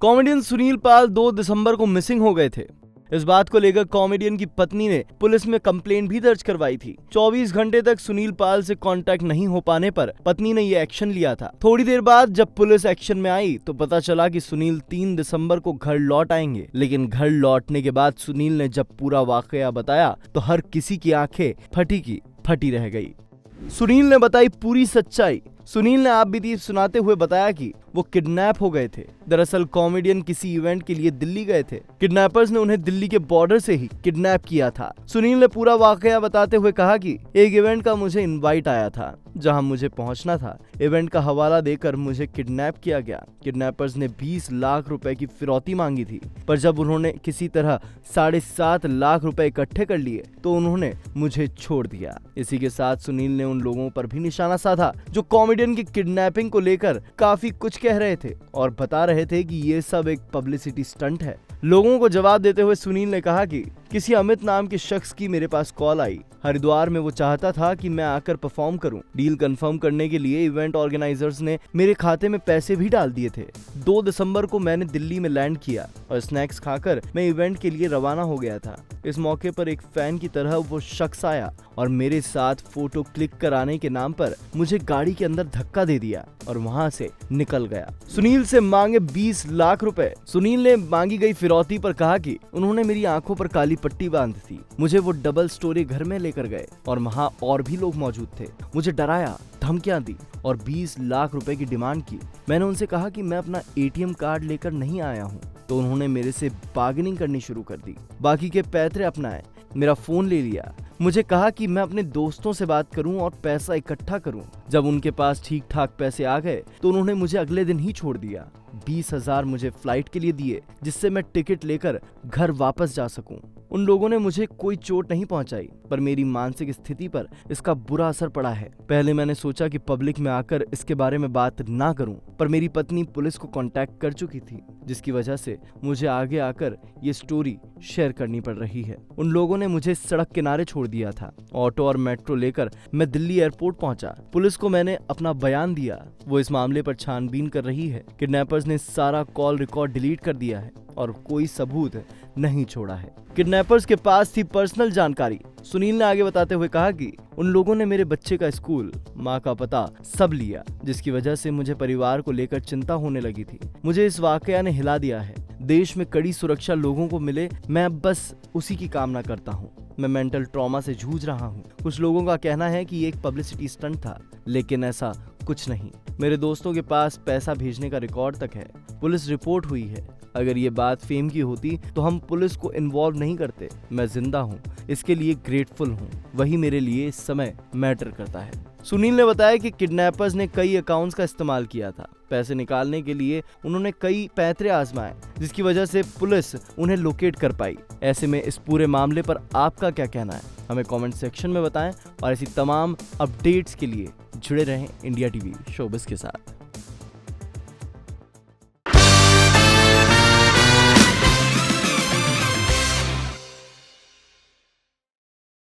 Comedian Sunil पाल 2 दिसंबर को missing हो गए थे। इस बात को लेकर कॉमेडियन की पत्नी ने पुलिस में कंप्लेंट भी दर्ज करवाई थी। 24 घंटे तक सुनील पाल से कांटेक्ट नहीं हो पाने पर पत्नी ने ये एक्शन लिया था। थोड़ी देर बाद जब पुलिस एक्शन में आई तो पता चला कि सुनील 3 दिसंबर को घर लौट आएंगे। लेकिन घर लौटने के बाद सुनील ने जब पूरा वाकया बताया तो हर किसी की आंखें फटी की फटी रह गई। सुनील ने बताई पूरी सच्चाई। सुनील ने आप बीती सुनाते हुए बताया कि वो किडनैप हो गए थे। दरअसल कॉमेडियन किसी इवेंट के लिए दिल्ली गए थे। किडनैपर्स ने उन्हें दिल्ली के बॉर्डर से ही किडनैप किया था। सुनील ने पूरा वाकया बताते हुए कहा कि एक इवेंट का मुझे इनवाइट आया था जहां मुझे पहुंचना था। इवेंट का हवाला देकर मुझे किडनैप किया गया। किडनैपर्स ने 20 लाख रुपए की फिरौती मांगी थी, पर जब उन्होंने किसी तरह 7.5 लाख रुपए इकट्ठे कर लिए तो उन्होंने मुझे छोड़ दिया। इसी के साथ सुनील ने उन लोगों पर भी निशाना साधा जो कॉमेडियन की किडनैपिंग को लेकर काफी कुछ कह रहे थे और बता रहे थे कि ये सब एक पब्लिसिटी स्टंट है। लोगों को जवाब देते हुए सुनील ने कहा कि किसी अमित नाम के शख्स की मेरे पास कॉल आई। हरिद्वार में वो चाहता था कि मैं आकर परफॉर्म करूं। डील कंफर्म करने के लिए इवेंट ऑर्गेनाइजर्स ने मेरे खाते में पैसे भी डाल दिए थे। 2 दिसंबर को मैंने दिल्ली में लैंड किया और स्नैक्स खाकर मैं इवेंट के लिए रवाना हो गया था। इस मौके पर एक फैन की तरह वो शख्स आया और मेरे साथ फोटो क्लिक कराने के नाम पर मुझे गाड़ी के अंदर धक्का दे दिया और वहां से निकल गया। सुनील से मांगे 20 लाख रुपए। सुनील ने मांगी गई फिरौती पर कहा कि उन्होंने मेरी आंखों पर काली पट्टी बांधी थी। मुझे वो डबल स्टोरी घर में लेकर गए और वहां और भी लोग मौजूद थे। मुझे डराया, धमकियां दी और 20 लाख रुपए की डिमांड की। मैंने उनसे कहा कि मैं अपना ATM कार्ड लेकर नहीं आया हूं, तो उन्होंने मेरे से बार्गेनिंग करनी शुरू कर दी। बाकी के पैतरे अपनाए, मेरा फोन ले लिया। मुझे कहा कि मैं अपने दोस्तों से बात करूं और पैसा इकट्ठा करूं। जब उनके पास ठीक ठाक पैसे आ गए तो उन्होंने मुझे अगले दिन ही छोड़ दिया। 20,000 मुझे फ्लाइट के लिए दिए जिससे मैं टिकट लेकर घर वापस जा सकूं। उन लोगों ने मुझे कोई चोट नहीं पहुंचाई, पर मेरी मानसिक स्थिति पर इसका बुरा असर पड़ा है। पहले मैंने सोचा कि पब्लिक में आकर इसके बारे में बात ना करूं, पर मेरी पत्नी पुलिस को कांटेक्ट कर चुकी थी, जिसकी वजह से मुझे आगे आकर ये स्टोरी शेयर करनी पड़ रही है। उन लोगों ने मुझे सड़क किनारे छोड़ दिया था। ऑटो और मेट्रो लेकर मैं दिल्ली एयरपोर्ट पहुंचा। पुलिस को मैंने अपना बयान दिया। वो इस मामले पर छानबीन कर रही है। किडनैपर्स ने सारा कॉल रिकॉर्ड डिलीट कर दिया है और कोई सबूत नहीं छोड़ा है। किडनैपर्स के पास थी पर्सनल जानकारी। सुनील ने आगे बताते हुए कहा कि उन लोगों ने मेरे बच्चे का स्कूल, माँ का पता सब लिया, जिसकी वजह से मुझे परिवार को लेकर चिंता होने लगी थी। मुझे इस वाकया ने हिला दिया है। देश में कड़ी सुरक्षा लोगों को मिले, मैं अब बस उसी की कामना करता हूँ। मैं मेंटल ट्रॉमा से जूझ रहा हूँ। कुछ लोगों का कहना है कि ये एक पब्लिसिटी स्टंट था, लेकिन ऐसा कुछ नहीं। मेरे दोस्तों के पास पैसा भेजने का रिकॉर्ड तक है। पुलिस रिपोर्ट हुई है। अगर ये बात फेम की होती तो हम पुलिस को इन्वॉल्व नहीं करते। मैं जिंदा हूँ, इसके लिए ग्रेटफुल हूँ। वही मेरे लिए इस समय मैटर करता है। सुनील ने बताया कि किडनैपर्स ने कई अकाउंट्स का इस्तेमाल किया था। पैसे निकालने के लिए उन्होंने कई पैतरे आजमाए, जिसकी वजह से पुलिस उन्हें लोकेट कर पाई। ऐसे में इस पूरे मामले पर आपका क्या कहना है, हमें कमेंट सेक्शन में बताएं और ऐसी तमाम अपडेट्स के लिए जुड़े रहें इंडिया टीवी शोबिज़ के साथ।